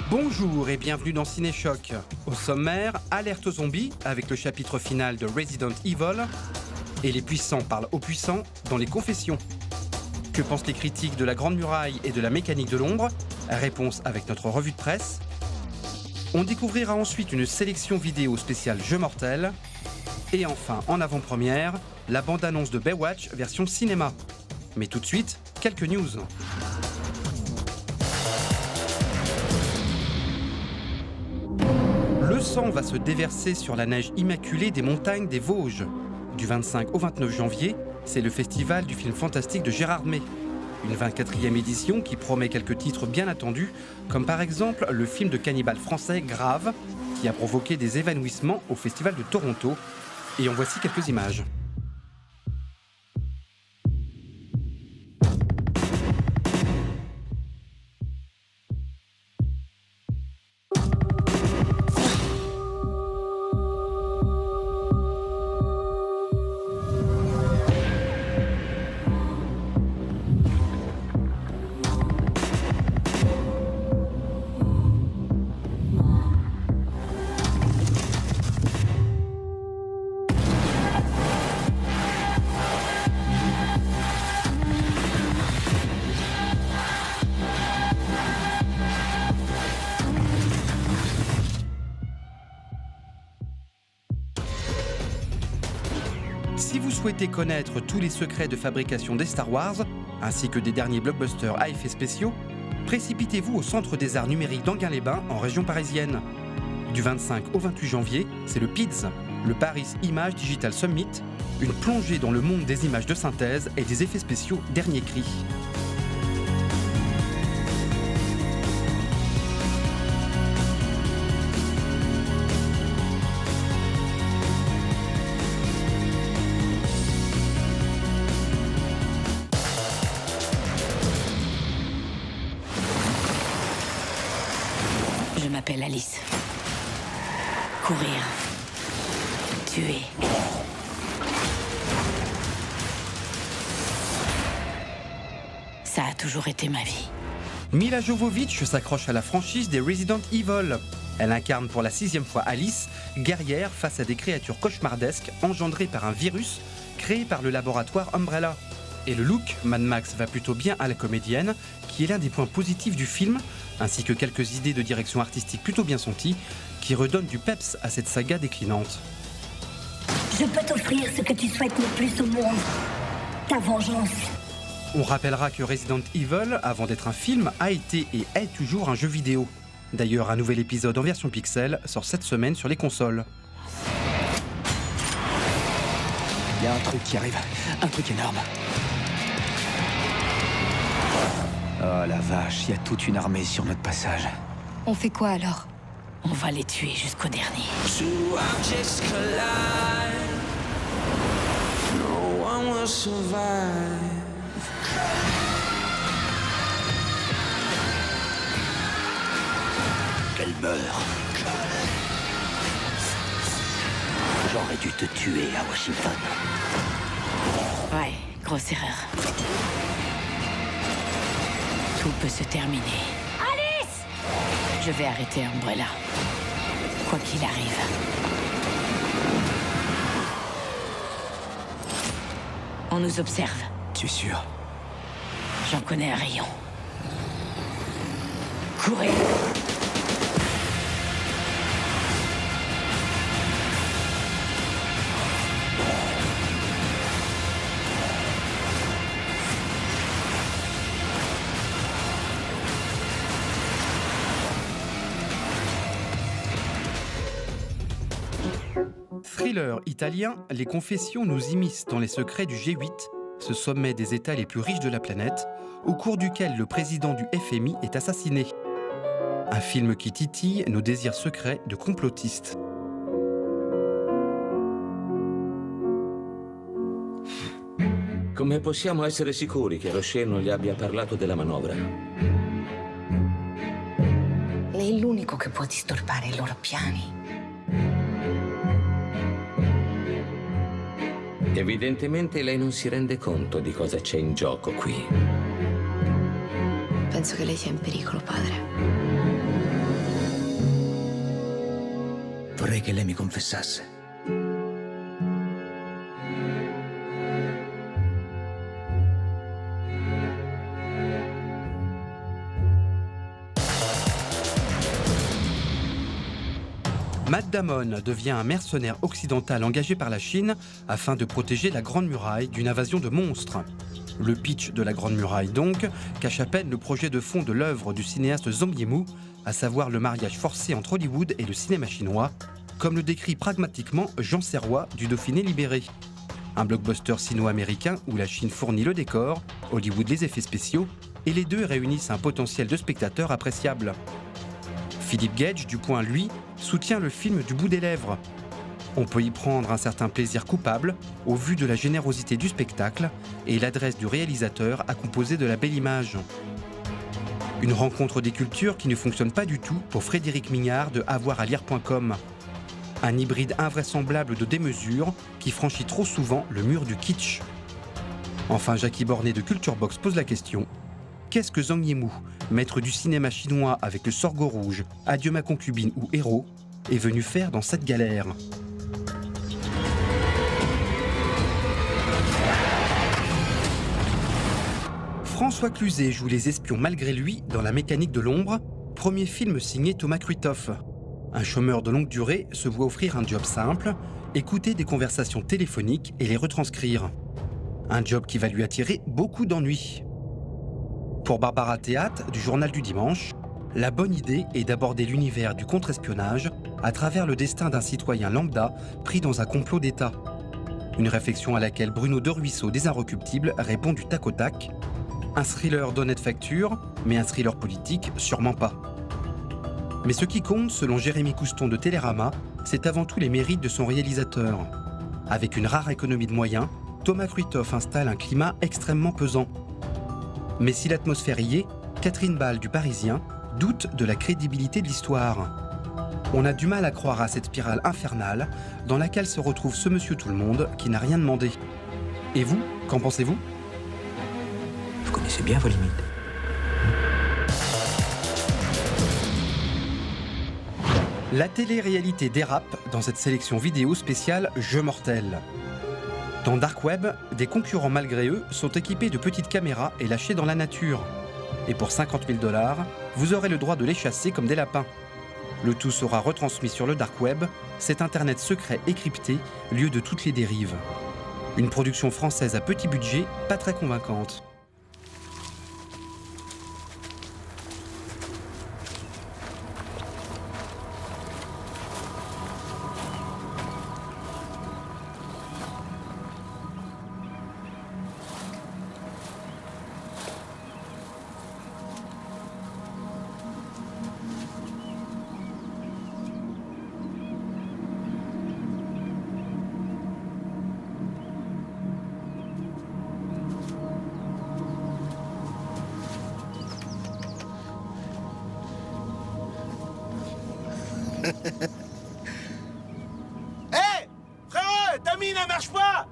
Bonjour et bienvenue dans Cinéchoc. Au sommaire, alerte aux zombies avec le chapitre final de Resident Evil et les puissants parlent aux puissants dans les confessions. Que pensent les critiques de la Grande Muraille et de la mécanique de l'ombre? Réponse avec notre revue de presse. On découvrira ensuite une sélection vidéo spéciale Jeux mortels. Et enfin, en avant-première, la bande-annonce de Baywatch version cinéma. Mais tout de suite, quelques news. Le sang va se déverser sur la neige immaculée des montagnes des Vosges. Du 25 au 29 janvier, c'est le festival du film fantastique de Gérard May. Une 24e édition qui promet quelques titres bien attendus, comme par exemple le film de cannibale français Grave, qui a provoqué des évanouissements au festival de Toronto. Et en voici quelques images. Si vous souhaitez connaître tous les secrets de fabrication des Star Wars, ainsi que des derniers blockbusters à effets spéciaux, précipitez-vous au Centre des Arts Numériques d'Enghien-les-Bains, en région parisienne. Du 25 au 28 janvier, c'est le PIDS, le Paris Image Digital Summit, une plongée dans le monde des images de synthèse et des effets spéciaux dernier cri. Je m'appelle Alice. Courir. Tuer. Ça a toujours été ma vie. Milla Jovovich s'accroche à la franchise des Resident Evil. Elle incarne pour la 6e fois Alice, guerrière face à des créatures cauchemardesques engendrées par un virus créé par le laboratoire Umbrella. Et le look Mad Max va plutôt bien à la comédienne, qui est l'un des points positifs du film, ainsi que quelques idées de direction artistique plutôt bien senties, qui redonnent du peps à cette saga déclinante. Je peux t'offrir ce que tu souhaites le plus au monde. Ta vengeance. On rappellera que Resident Evil, avant d'être un film, a été et est toujours un jeu vidéo. D'ailleurs, un nouvel épisode en version pixel sort cette semaine sur les consoles. Il y a un truc qui arrive, un truc énorme. Oh la vache, il y a toute une armée sur notre passage. On fait quoi alors? On va les tuer jusqu'au dernier. Two objects collide. No one will survive. Qu'elle meurt. J'aurais dû te tuer à Washington. Ouais, grosse erreur. Tout peut se terminer. Alice! Je vais arrêter Umbrella. Quoi qu'il arrive. On nous observe. Tu es sûr? J'en connais un rayon. Courez! Thriller italien, Les Confessions nous immiscent dans les secrets du G8, ce sommet des États les plus riches de la planète, au cours duquel le président du FMI est assassiné. Un film qui titille nos désirs secrets de complotistes. Come possiamo essere sicuri che Rocher non gli abbia parlato della manovra? Lei è l'unico che può disturbare i loro piani. Evidentemente lei non si rende conto di cosa c'è in gioco qui. Penso che lei sia in pericolo, padre. che lei mi confessasse. Matt Damon devient un mercenaire occidental engagé par la Chine afin de protéger la Grande Muraille d'une invasion de monstres. Le pitch de la Grande Muraille, donc, cache à peine le projet de fond de l'œuvre du cinéaste Zhang Yimou, à savoir le mariage forcé entre Hollywood et le cinéma chinois, comme le décrit pragmatiquement Jean Serrois du Dauphiné libéré. Un blockbuster sino-américain où la Chine fournit le décor, Hollywood les effets spéciaux, et les deux réunissent un potentiel de spectateurs appréciable. Philippe Gage, du Point, lui, soutient le film du bout des lèvres. On peut y prendre un certain plaisir coupable au vu de la générosité du spectacle et l'adresse du réalisateur à composer de la belle image. Une rencontre des cultures qui ne fonctionne pas du tout pour Frédéric Mignard de avoiralire.com. Un hybride invraisemblable de démesure qui franchit trop souvent le mur du kitsch. Enfin, Jackie Bornet de Culture Box pose la question: qu'est-ce que Zhang Yimou, maître du cinéma chinois avec Le Sorgho Rouge, Adieu ma concubine ou Héros, est venu faire dans cette galère? François Cluzet joue les espions malgré lui dans La Mécanique de l'ombre, premier film signé Thomas Kruithoff. Un chômeur de longue durée se voit offrir un job simple, écouter des conversations téléphoniques et les retranscrire. Un job qui va lui attirer beaucoup d'ennuis. Pour Barbara Théâtre, du Journal du Dimanche, la bonne idée est d'aborder l'univers du contre-espionnage à travers le destin d'un citoyen lambda pris dans un complot d'État. Une réflexion à laquelle Bruno Deruisseau des Inrecuptibles répond du tac au tac. Un thriller d'honnête facture, mais un thriller politique, sûrement pas. Mais ce qui compte, selon Jérémy Couston de Télérama, c'est avant tout les mérites de son réalisateur. Avec une rare économie de moyens, Thomas Kruithoff installe un climat extrêmement pesant. Mais si l'atmosphère y est, Catherine Ball du Parisien doute de la crédibilité de l'histoire. On a du mal à croire à cette spirale infernale dans laquelle se retrouve ce monsieur tout-le-monde qui n'a rien demandé. Et vous, qu'en pensez-vous ? Vous connaissez bien vos limites. La télé-réalité dérape dans cette sélection vidéo spéciale Jeux mortels. Dans Dark Web, des concurrents malgré eux sont équipés de petites caméras et lâchés dans la nature. Et pour 50 000 $, vous aurez le droit de les chasser comme des lapins. Le tout sera retransmis sur le Dark Web, cet internet secret et crypté, lieu de toutes les dérives. Une production française à petit budget, pas très convaincante. Hé frérot, ta mine, elle marche pas.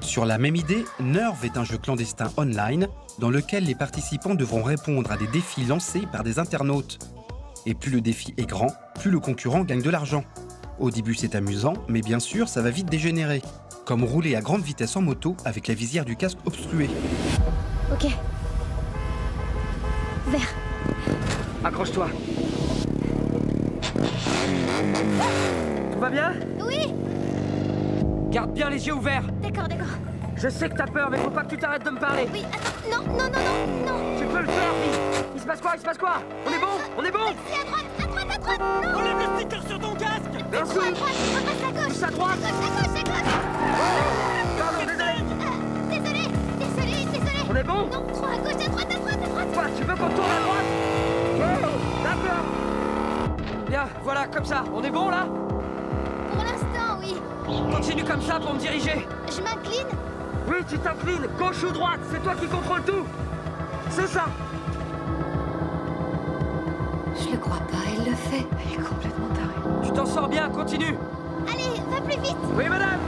Sur la même idée, Nerve est un jeu clandestin online dans lequel les participants devront répondre à des défis lancés par des internautes. Et plus le défi est grand, plus le concurrent gagne de l'argent. Au début c'est amusant, mais bien sûr ça va vite dégénérer. Comme rouler à grande vitesse en moto avec la visière du casque obstruée. Ok. Vert. Accroche-toi. Tout va bien? Oui. Garde bien les yeux ouverts. D'accord. Je sais que t'as peur, mais faut pas que tu t'arrêtes de me parler. Oui, attends, non. Tu peux le faire, fille. Il se passe quoi? On est bon? C'est à droite, non. Enlève le sticker sur ton casque. D'un Trop coup. à droite, repasse à gauche. Pousse à droite. À gauche. Pardon, désolé. Désolé. On est bon? Non, trop à gauche, à droite. Quoi, tu veux qu'on tourne à droite? Oh, d'accord. Bien, voilà, comme ça. On est bon, là? Pour l'instant, oui. Continue comme ça pour me diriger. Je m'incline. Oui, tu t'inclines. Gauche ou droite, c'est toi qui contrôle tout. C'est ça. Je le crois pas, elle le fait. Elle est complètement tarée. Tu t'en sors bien, continue. Allez, va plus vite. Oui, madame.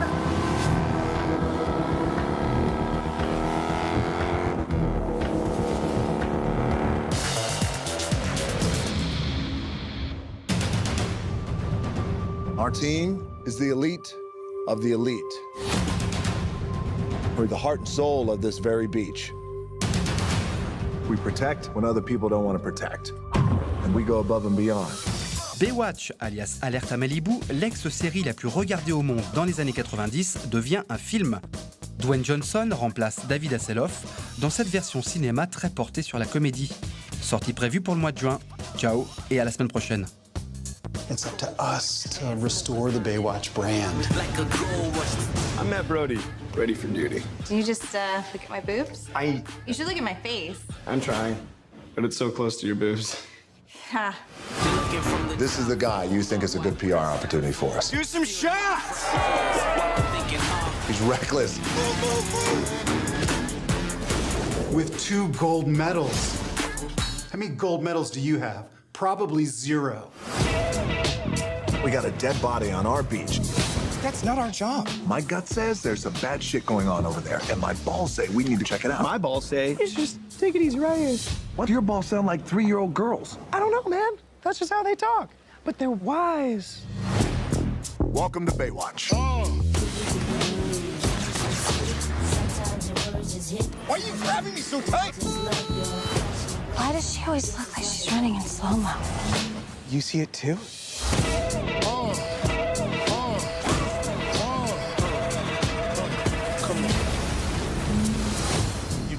Our team is the elite of the elite. We're the heart and soul of this very beach. We protect when other people don't want to protect. And we go above and beyond. Baywatch, alias Alerte à Malibu, l'ex-série la plus regardée au monde dans les années 90, devient un film. Dwayne Johnson remplace David Hasselhoff dans cette version cinéma très portée sur la comédie. Sortie prévue pour le mois de juin. Ciao et à la semaine prochaine. It's up to us to restore the Baywatch brand. I'm Matt Brody, ready for duty. Do you just look at my boobs? You should look at my face. I'm trying, but it's so close to your boobs. Ha. This is the guy you think is a good PR opportunity for us. Do some shots! He's reckless. With 2 gold medals. How many gold medals do you have? Probably 0. We got a dead body on our beach. That's not our job. My gut says there's some bad shit going on over there, and my balls say we need to check it out. My balls say, you should just take it easy right here. What? Your balls sound like 3-year-old girls. I don't know, man. That's just how they talk. But they're wise. Welcome to Baywatch. Why are you grabbing me so tight? Why does she always look like she's running in slow-mo? You see it too?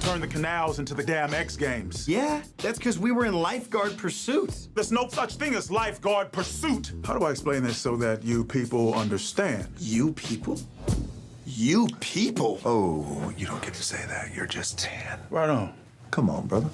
Turn the canals into the damn X Games. Yeah, that's because we were in lifeguard pursuit. There's no such thing as lifeguard pursuit. How do I explain this so that you people understand? You people? You people? Oh, you don't get to say that. You're just tan. Right on. Come on, brother.